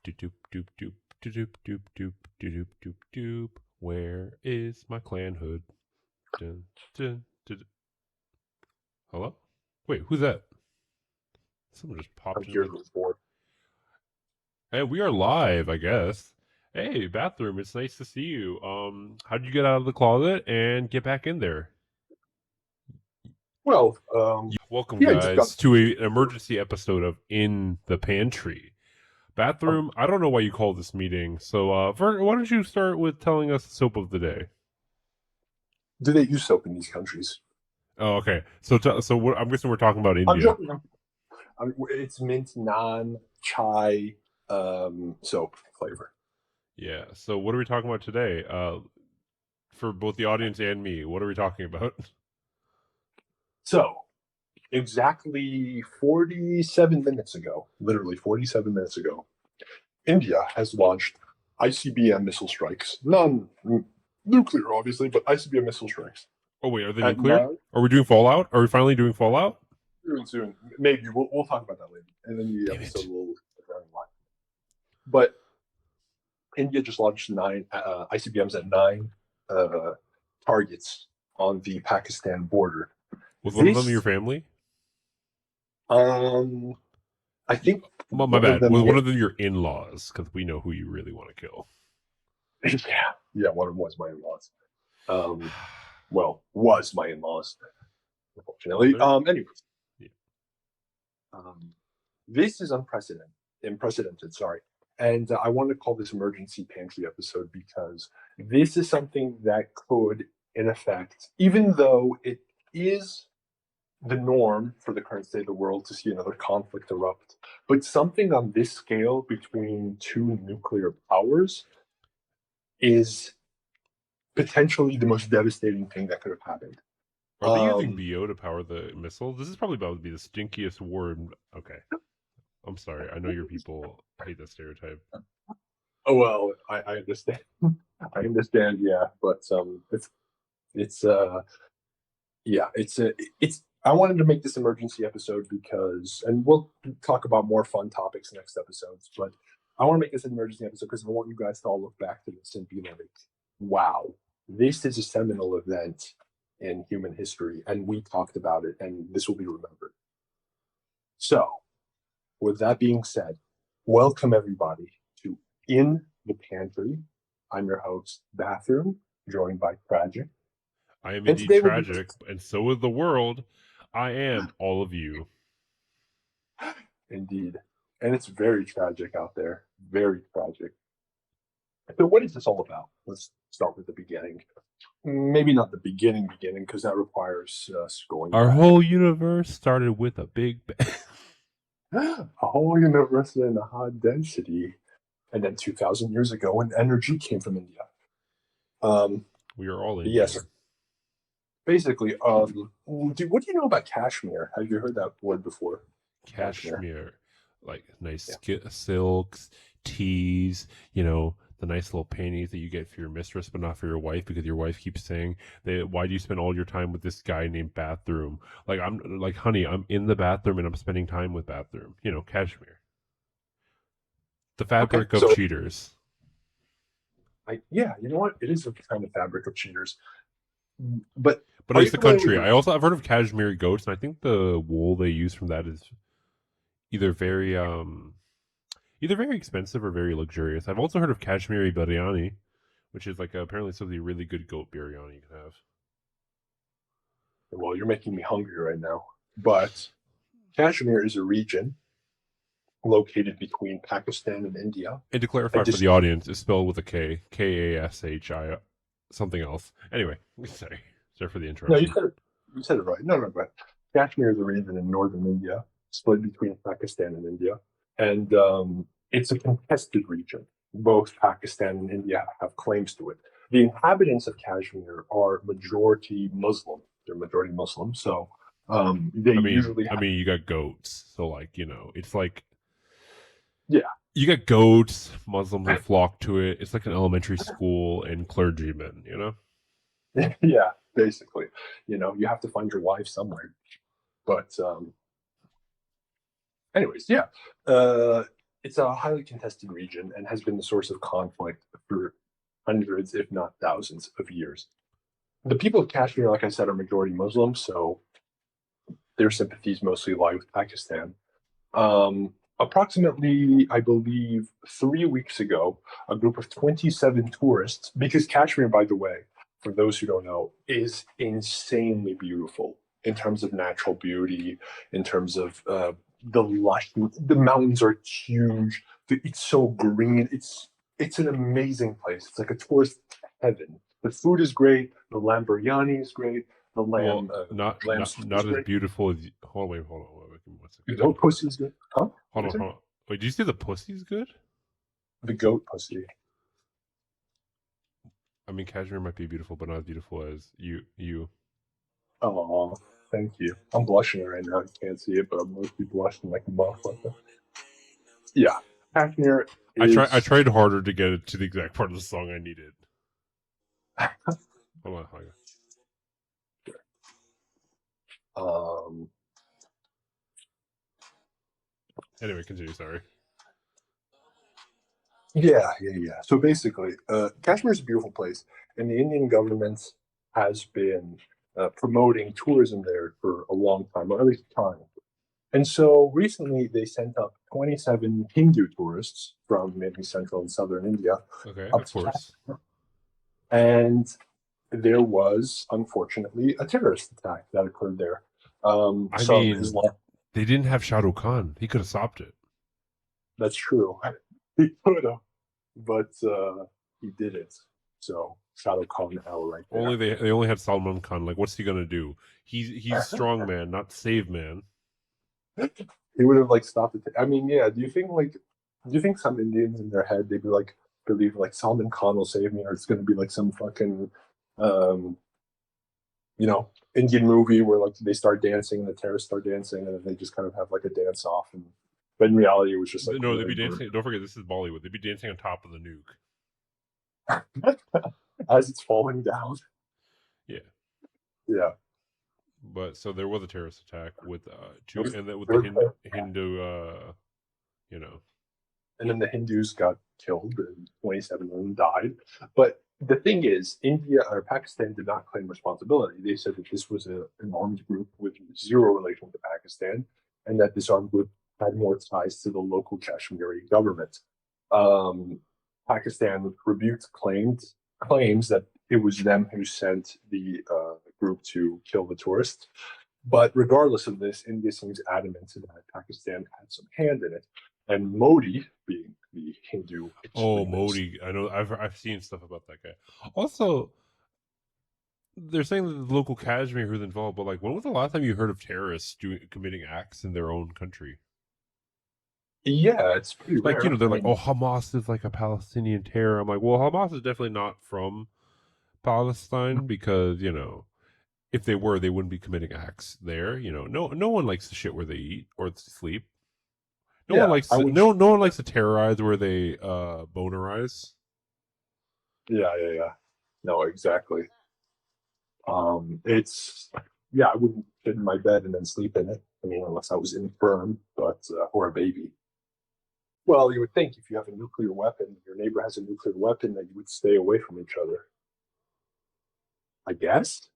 Doop doop doop doop doop doop doop doop doop. Where is my clan hood? Dun, dun, dun, dun. Hello? Wait, who's that? Someone just I'm popped here into the. before. Hey, we are live, I guess. Hey, bathroom, it's nice to see you. How'd you get out of the closet and get back in there? Well, Welcome, yeah, I just got. guys, to an emergency episode of In the Pantry. Bathroom, I don't know why you called this meeting, so why don't you start with telling us the soap of the day? Do they use soap in these countries? Oh, okay. So what, I'm guessing we're talking about I'm India. joking. It's mint non chai soap flavor. Yeah. So what are we talking about today? For both the audience and me, what are we talking about? So, exactly 47 minutes ago, literally 47 minutes ago, India has launched ICBM missile strikes. Non nuclear, obviously, but ICBM missile strikes. Oh wait, are they At nuclear? 9, Are we doing Fallout? Are we finally doing Fallout? soon. Maybe we'll talk about that later. And then the Damn episode it! will run why. But India just launched 9 ICBMs at 9 targets on the Pakistan border. Was one of them your This, family? um, I You, think my one of bad. them, Was one of them your in-laws? Because we know who you really want to kill. yeah, one of them was my in-laws. Well, was my in-laws, unfortunately. Anyways, Yeah. this is unprecedented. Sorry, and I wanted to call this emergency pantry episode because this is something that could, in effect, even though it is the norm for the current state of the world to see another conflict erupt, but something on this scale between two nuclear powers is potentially the most devastating thing that could have happened. Are they using BO to power the missile? This is probably about to be the stinkiest war. Okay. I'm sorry. I know your people hate that stereotype. Oh well, I understand. I understand. Yeah, but it's yeah, it's. I wanted to make this emergency episode because, and we'll talk about more fun topics next episodes. But I want to make this an emergency episode because I want you guys to all look back to this and be like, "Wow, this is a seminal event in human history," and we talked about it, and this will be remembered. So, with that being said, welcome everybody to In the Pantry. I'm your host, Bathroom, joined by Tragic. I am And indeed today we'll be tragic, and so is the world. I am all of you. indeed. And it's very tragic out there. Very tragic. So what is this all about? Let's start with the beginning. Maybe not the beginning, because that requires us going Our back. whole universe started with a big bang. A whole universe in a high density. And then 2,000 years ago, when energy came from India. We are all Indian. Yes. Basically, what do you know about Kashmir? Have you heard that word before? Kashmir, like nice Yeah. silks, teas, the nice little panties that you get for your mistress, but not for your wife because your wife keeps saying that why do you spend all your time with this guy named Bathroom? Like I'm like, honey, I'm in the bathroom and I'm spending time with Bathroom. Kashmir. The fabric of So cheaters. yeah, you know what? It is a kind of fabric of cheaters. But But are you it's the familiar with country. I've heard of cashmere goats, and I think the wool they use from that is either very either very expensive or very luxurious. I've also heard of Kashmiri biryani, which is like apparently something really good goat biryani you can have. Well, you're making me hungry right now. But Kashmir is a region located between Pakistan and India. And to clarify And for just the audience, it's spelled with a K, Kashi, something else. Anyway, sorry for the no, interruption. you said it right. No, but Kashmir is a region in northern India, split between Pakistan and India, and it's a contested region. Both Pakistan and India have claims to it. The inhabitants of Kashmir are majority Muslim. They're majority Muslim, so they usually have. You got goats, so like it's like Yeah. you got goats, Muslims that flock to it. It's like an elementary school and clergymen, Yeah, basically. You have to find your wife somewhere. But anyways, yeah. it's a highly contested region and has been the source of conflict for hundreds, if not thousands, of years. The people of Kashmir, like I said, are majority Muslim, so their sympathies mostly lie with Pakistan. Approximately, I believe, 3 weeks ago, a group of 27 tourists, because Kashmir, by the way, for those who don't know, is insanely beautiful in terms of natural beauty, in terms of the lush, the mountains are huge, it's so green, it's an amazing place. It's like a tourist heaven. The food is great, the lamb biryani is great, the Well, lamb soup is not as great. beautiful as. Hold on, wait, give me 1 second. The goat pussy is good. Huh? Hold on. Wait, do you say the pussy's good? The goat pussy. I mean, Kashmir might be beautiful, but not as beautiful as you. Oh, thank you. I'm blushing right now. You can't see it, but I'm mostly blushing like a motherfucker. Yeah, Kashmir I is. tried harder to get it to the exact part of the song I needed. Hold on. um, Anyway, continue. Sorry. yeah. So basically, Kashmir is a beautiful place, and the Indian government has been promoting tourism there for a long time, or at least time. And so recently, they sent up 27 Hindu tourists from maybe central and southern India Okay, up of to course. Kashmir, and there was unfortunately a terrorist attack that occurred there. I Some mean, Islam. they didn't have Shah Rukh Khan. He could have stopped it. That's true. He could have, but he didn't. So Shadow Khan L right there. Only they only had Salman Khan. Like, what's he gonna do? He's strong man, not save man. He would have like stopped it. I mean, yeah. Do you think some Indians in their head they'd be like believe like Salman Khan will save me, or it's going to be like some fucking um, Indian movie where like they start dancing and the terrorists start dancing and then they just kind of have like a dance off, and but in reality it was just like No, they'd really be dancing. Don't forget, this is Bollywood. They'd be dancing on top of the nuke. as it's falling down. Yeah. Yeah. But so there was a terrorist attack with two, There's- and then with the there's- Hindu, you know. and then the Hindus got killed and 27 of them died. But the thing is, India or Pakistan did not claim responsibility. They said that this was an armed group with zero relation to Pakistan, and that this armed group had more ties to the local Kashmiri government. Um, Pakistan rebuked claims that it was them who sent the group to kill the tourists. But regardless of this, India seems adamant that Pakistan had some hand in it. And Modi, being the Hindu Oh, extremist, Modi! I know. I've seen stuff about that guy. Also, they're saying that the local Kashmir who's involved, but like, when was the last time you heard of terrorists committing acts in their own country? yeah, it's pretty Like, rare. they're I like, mean, oh, Hamas is like a Palestinian terror. I'm like, well, Hamas is definitely not from Palestine because if they were, they wouldn't be committing acts there. No one likes the shit where they eat or sleep. No one yeah, likes I to, would. no one likes to terrorize where they bonerize. Yeah. No, exactly. It's yeah, I wouldn't sit in my bed and then sleep in it. I mean, unless I was infirm, but or a baby. Well, you would think if you have a nuclear weapon, your neighbor has a nuclear weapon, that you would stay away from each other. I guess.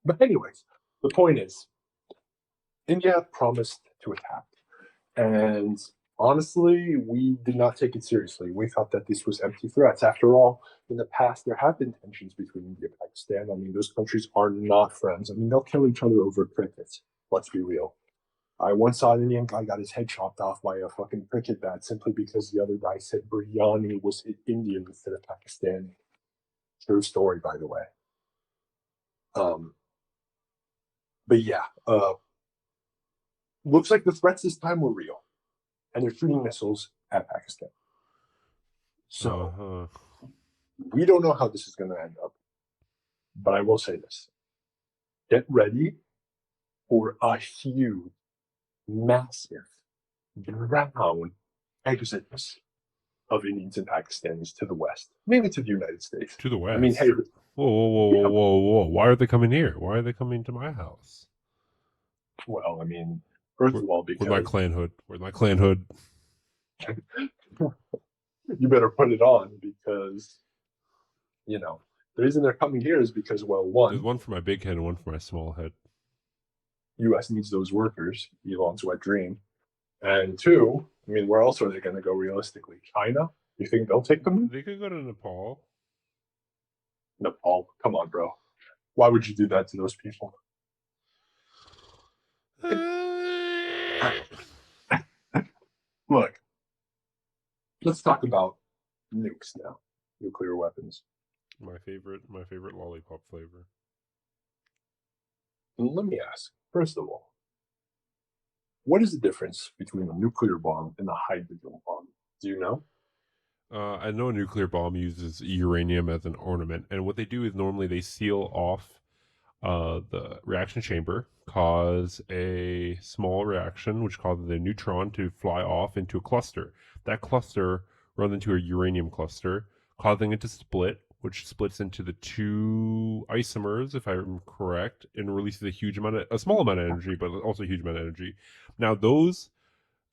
But anyways, the point is, India promised to attack. And honestly, we did not take it seriously. We thought that this was empty threats. After all, in the past, there have been tensions between India and Pakistan. I mean, those countries are not friends. I mean, they'll kill each other over cricket. Let's be real. I once saw an Indian guy got his head chopped off by a fucking cricket bat simply because the other guy said biryani was Indian instead of Pakistani. True story, by the way. Um, but yeah, looks like the threats this time were real, and they're shooting missiles at Pakistan. So Uh-huh. we don't know how this is going to end up, but I will say this: get ready for a huge, massive, brown exodus of Indians and Pakistanis to the west, mainly to the United States. To the I mean, hey, west. Whoa! Why are they coming here? Why are they coming to my house? well, I mean, first of all, With my because clan hood. Where's my clan hood? you better put it on because the reason they're coming here is because, well, There's one, one for my big head and one for my small head. U.S. needs those workers, Elon's wet dream, and two, I mean, where else are they going to go realistically? China? You think they'll take them? They could go to Nepal. Nepal? Come on, bro. Why would you do that to those people? Look, let's talk about nukes now. Nuclear weapons. My favorite lollipop flavor. And let me ask, first of all, what is the difference between a nuclear bomb and a hydrogen bomb? Do you know? I know a nuclear bomb uses uranium as an ornament, and what they do is normally they seal off the reaction chamber, cause a small reaction, which causes a neutron to fly off into a cluster. That cluster runs into a uranium cluster, causing it to split, which splits into the two isomers, if I'm correct, and releases a small amount of energy, but also a huge amount of energy. Now,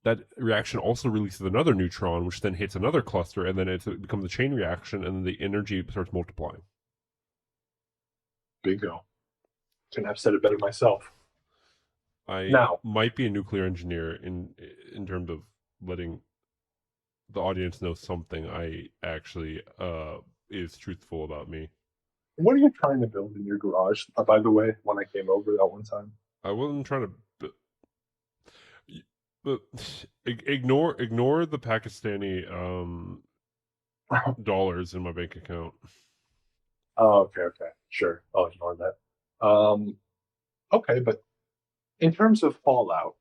that reaction also releases another neutron, which then hits another cluster, and then it becomes a chain reaction, and then the energy starts multiplying. Bingo. Couldn't have said it better myself. I Now, might be a nuclear engineer in terms of letting the audience know something I actually is truthful about me. what are you trying to build in your garage? By the way, when I came over that one time, I wasn't trying to. But ignore the Pakistani dollars in my bank account. Oh, okay, sure, I'll ignore that. Okay, but in terms of Fallout,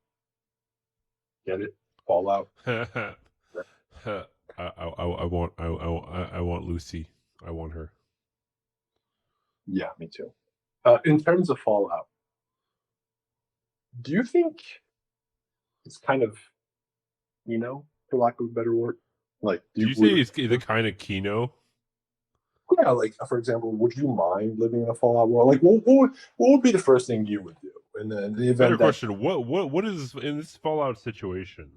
get it? Fallout. I want Lucy. I want her. Yeah, me too. In terms of Fallout, do you think it's kind of, for lack of a better word, like, do you say it's the kind of Kino? Yeah, like, for example, would you mind living in a Fallout world? Like, what would be the first thing you would do? And then the event. Better question. What is in this Fallout situation?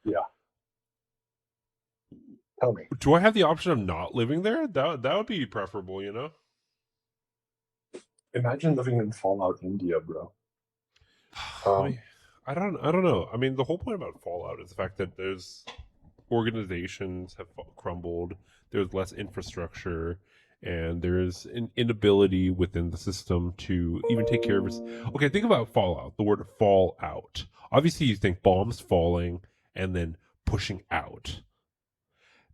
Yeah. Tell me. Do I have the option of not living there? That would be preferable, Imagine living in Fallout India, bro. I don't know. I mean, the whole point about Fallout is the fact that there's organizations have crumbled. There's less infrastructure, and there's an inability within the system to even take care of it. Okay, think about Fallout. The word fallout. Obviously, you think bombs falling and then pushing out.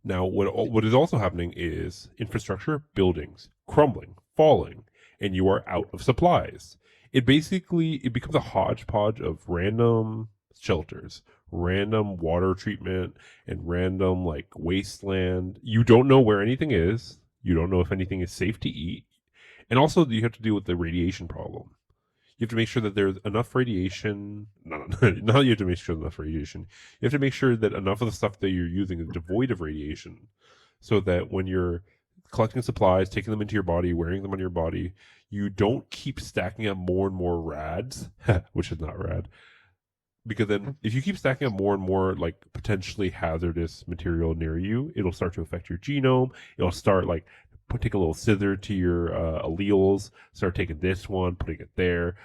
Now, what is also happening is infrastructure, buildings crumbling, falling, and you are out of supplies. It becomes a hodgepodge of random shelters, random water treatment, and random wasteland. You don't know where anything is. You don't know if anything is safe to eat. And also you have to deal with the radiation problem. You have to make sure that there's enough radiation. Not you have to make sure enough radiation. You have to make sure that enough of the stuff that you're using is devoid of radiation, so that when you're collecting supplies, taking them into your body, wearing them on your body, you don't keep stacking up more and more rads, which is not rad. Because then if you keep stacking up more and more potentially hazardous material near you, it'll start to affect your genome. It'll start take a little scissor to your alleles, start taking this one, putting it there.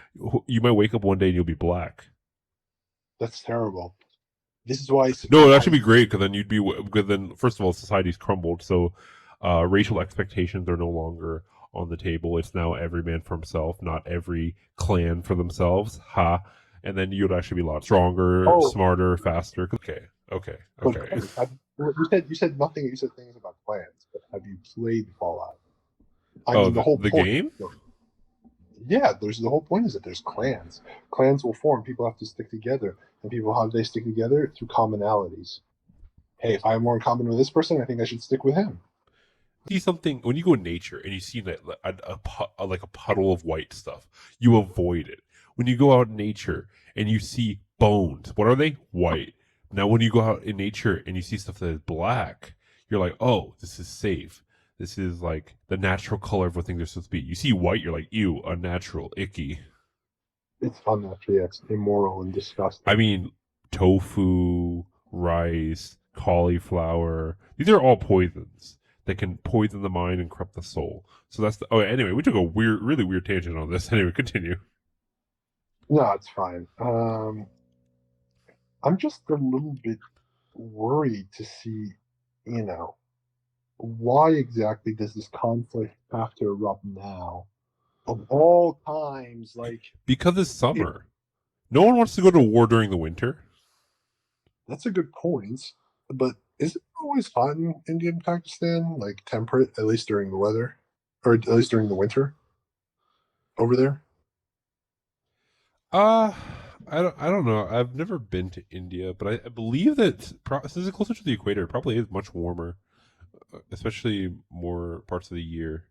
You might wake up one day and you'll be black. That's terrible. This is why. No, it'd actually be great because then first of all, society's crumbled, so racial expectations are no longer on the table. It's now every man for himself, not every clan for themselves. Ha! And then you'd actually be a lot stronger, smarter, faster. Okay. You said nothing. You said things about clans, but have you played Fallout? The game? Yeah, the whole point is that there's clans. Clans will form. People have to stick together, and how do they stick together? Through commonalities. Hey, if I have more in common with this person, I think I should stick with him. See something when you go in nature and you see a puddle of white stuff, you avoid it. When you go out in nature and you see bones, what are they? White. Now, when you go out in nature and you see stuff that is black, you're like, oh, this is safe. This is the natural color of what things are supposed to be. You see white, you're like, ew, unnatural, icky. It's unnatural, yes, immoral and disgusting. I mean, tofu, rice, cauliflower. These are all poisons that can poison the mind and corrupt the soul. So that's the. Oh, anyway, we took a really weird tangent on this. Anyway, continue. No, it's fine. I'm just a little bit worried to see, you know, why exactly does this conflict have to erupt now? Of all times, like, Because it's it, summer. No one wants to go to war during the winter. that's a good point. But is it always hot in India and Pakistan? Like temperate, at least during the weather, or at least during the winter over there? Uh I don't know. I've never been to India, but I believe that since it's closer to the equator, it probably is much warmer, especially more parts of the year.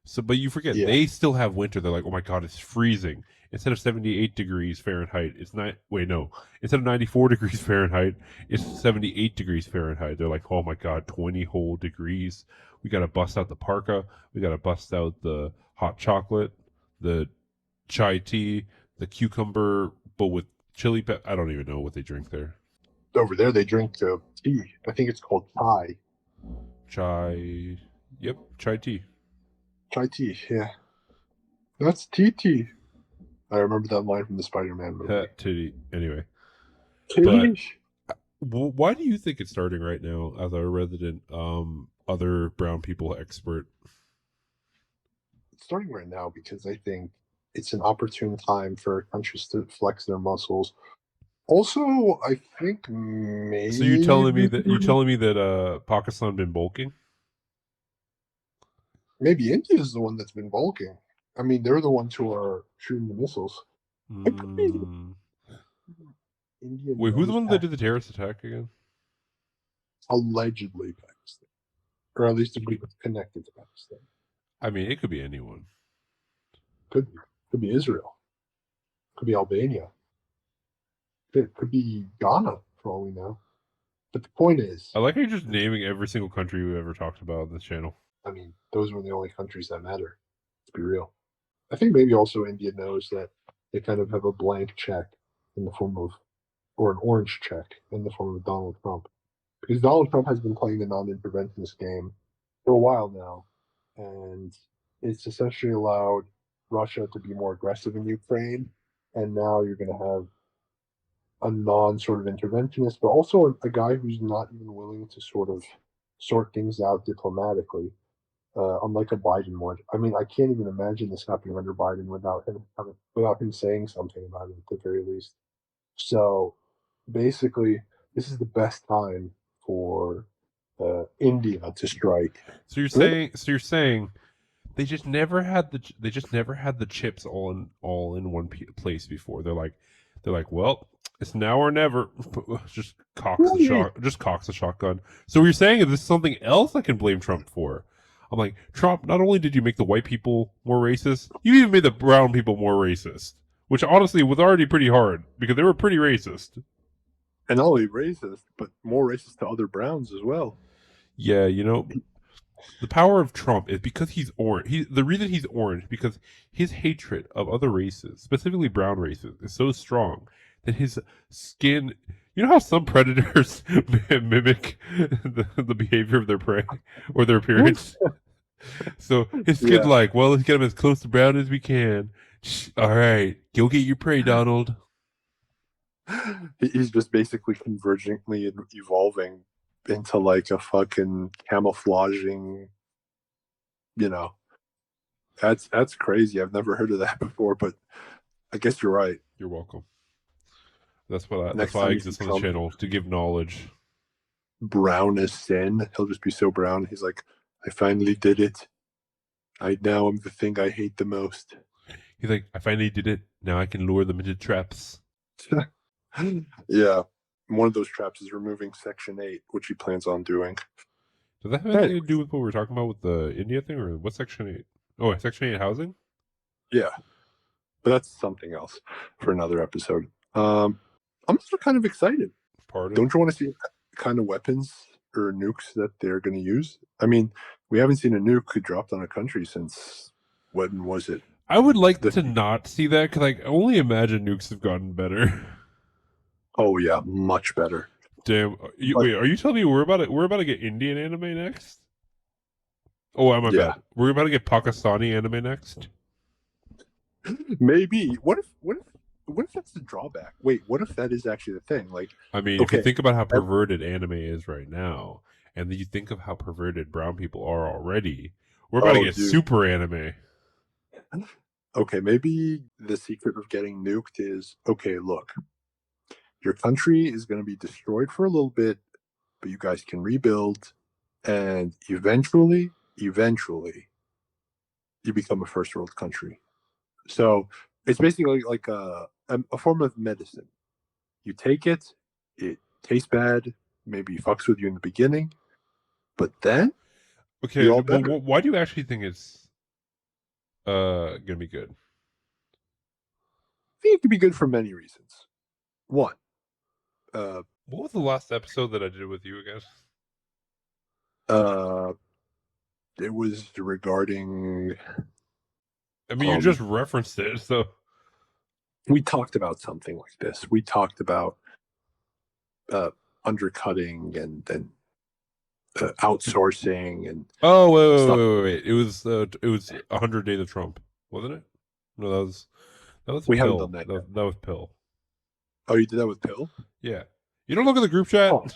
So, but you forget Yeah. they still have winter. They're like, oh my god, it's freezing. Instead of 78 degrees Fahrenheit, it's not. Wait, no. Instead of 94 degrees Fahrenheit, it's 78 degrees Fahrenheit. They're like, oh my god, 20 whole degrees. We got to bust out the parka. We got to bust out the hot chocolate, the chai tea, the cucumber, but with chili. I don't even know what they drink there. Over there, they drink tea. I think it's called chai. Chai. Yep, chai tea. Chai tea, yeah. That's tea tea. I remember that line from the Spider-Man movie. Titty. Anyway, but Tea. why do you think it's starting right now as a resident other brown people expert? It's starting right now because I think it's an opportune time for countries to flex their muscles. Also, I think So you maybe telling me that Pakistan been bulking? maybe India is the one that's been bulking. I mean, they're the ones who are shooting the missiles. It could be Mm. India Wait, who's the knows one that did the terrorist attack again? allegedly Pakistan, or at least a group connected to Pakistan. I mean, it could be anyone. Could be Israel. Could be Albania. It could be Ghana for all we know. But the point is, I like how you're just naming every single country we ever talked about on this channel. I mean, those were the only countries that matter. Let's be real. I think maybe also India knows that they kind of have a blank check in the form of, or an orange check in the form of Donald Trump. Because Donald Trump has been playing the non-interventionist game for a while now, and it's essentially allowed Russia to be more aggressive in Ukraine, and now you're going to have a non sort of interventionist, but also a guy who's not even willing to sort of sort things out diplomatically, unlike a Biden would. I mean, I can't even imagine this happening under Biden without him saying something about it at the very least. So basically, this is the best time for India to strike. So you're saying they just never had the chips all in one place before. They're like, well, it's now or never. Just cocks the shotgun. So you're saying this is something else I can blame Trump for? I'm like, Trump, not only did you make the white people more racist, you even made the brown people more racist, which honestly was already pretty hard because they were pretty racist. And not only racist, but more racist to other Browns as well. Yeah, you know, the power of Trump is because he's orange. The reason he's orange because his hatred of other races, specifically brown races, is so strong that his skin. You know how some predators mimic the behavior of their prey or their appearance. So his skin's like, well, let's get him as close to brown as we can. All right, go get your prey, Donald. He's just basically convergently evolving into like a fucking camouflaging, you know. That's crazy. I've never heard of that before, but I guess you're right. You're welcome. That's Next why I time exist on the channel, to give knowledge. Brown as sin. He'll just be so brown. He's like, I finally did it. I now am the thing I hate the most. He's like, I finally did it. Now I can lure them into traps. Yeah. One of those traps is removing Section 8, which he plans on doing. Does that have anything to do with what we were talking about with the India thing, or what's Section 8? Oh, Section 8 housing? Yeah. But that's something else for another episode. I'm also kind of excited. Pardon? Don't you want to see kind of weapons or nukes that they're going to use? I mean, we haven't seen a nuke dropped on a country since, when was it? I would like to not see that because I only imagine nukes have gotten better. Oh, yeah, much better. Damn. But Wait, are you telling me we're about to get Indian anime next? Oh, my yeah, bad. We're about to get Pakistani anime next. maybe. What if that's the drawback? Wait, what if that is actually the thing? Like, I mean, if you okay, think about how ev- perverted anime is right now, and then you think of how perverted brown people are already, we're about to oh, get dude. super anime. Okay, maybe the secret of getting nuked is okay. Look, your country is going to be destroyed for a little bit, but you guys can rebuild, and eventually, you become a first world country. So it's basically like a form of medicine. You take it, it tastes bad, maybe fucks with you in the beginning, but then Okay, you're all but better. why do you actually think it's gonna be good? I think it could be good for many reasons. One, uh, What was the last episode that I did with you again? uh, it was regarding. I mean, you Um, just referenced it, so we talked about something like this. We talked about uh, undercutting and outsourcing and oh stuff. wait. It was 100 Days of Trump, wasn't it? No, that was We haven't done Pill. that yet. That was Pill. Oh, you did that with Pill? Yeah. You don't look at the group chat. Oh,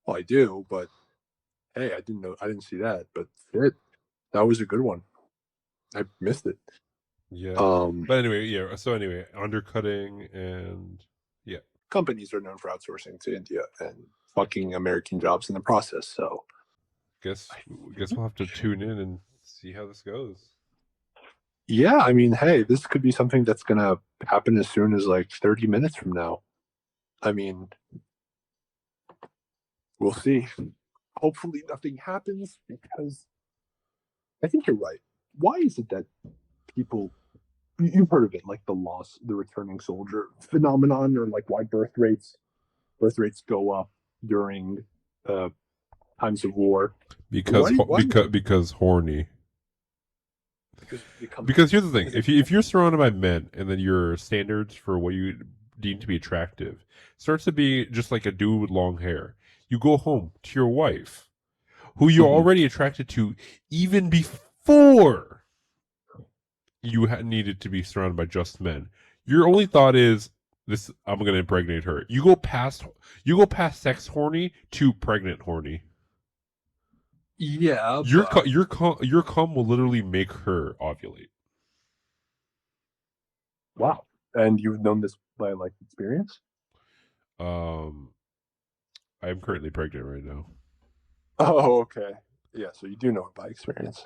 well, I do, but hey, I didn't know. I didn't see that, but shit, that was a good one. I missed it. Yeah. Um, But anyway, yeah. So anyway, undercutting and yeah. companies are known for outsourcing to India and fucking American jobs in the process. So, Guess guess we'll have to tune in and see how this goes. yeah, I mean, hey, this could be something that's gonna happen as soon as like 30 minutes from now. I mean, we'll see. Hopefully, nothing happens because I think you're right. Why is it that people you've heard of it, like the returning soldier phenomenon, or like why birth rates go up during uh, times of war? Because Why? because horny. Because it becomes Because here's the thing: because it if you're surrounded by men, and then your standards for what you deem to be attractive starts to be just like a dude with long hair, you go home to your wife, who you're Mhm. already attracted to, even before you needed to be surrounded by just men. Your only thought is this: I'm going to impregnate her. You go past sex horny to pregnant horny. Yeah, Your but your cum will literally make her ovulate. wow. And you've known this by like experience? Um, I'm currently pregnant right now. Oh, okay. Yeah, so you do know it by experience.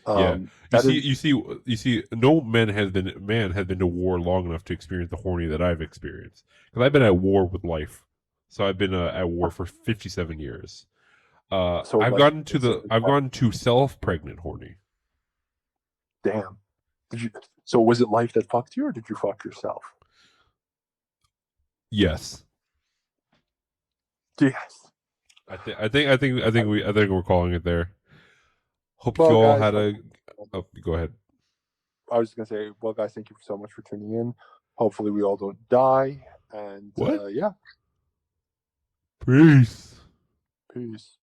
Yeah, you That see, is you see, you see. No man has been to war long enough to experience the horny that I've experienced. Because I've been at war with life, so I've been at war for 57 years. so I've like gotten to it's the I've gone to self-pregnant horny. damn. Did you? So was it life that fucked you, or did you fuck yourself? Yes, Yes. I think we're calling it there. Hope you Well, all guys, had a. Oh, go ahead. I was just gonna say, well, guys, thank you so much for tuning in. Hopefully, we all don't die, and What? yeah, Peace. peace.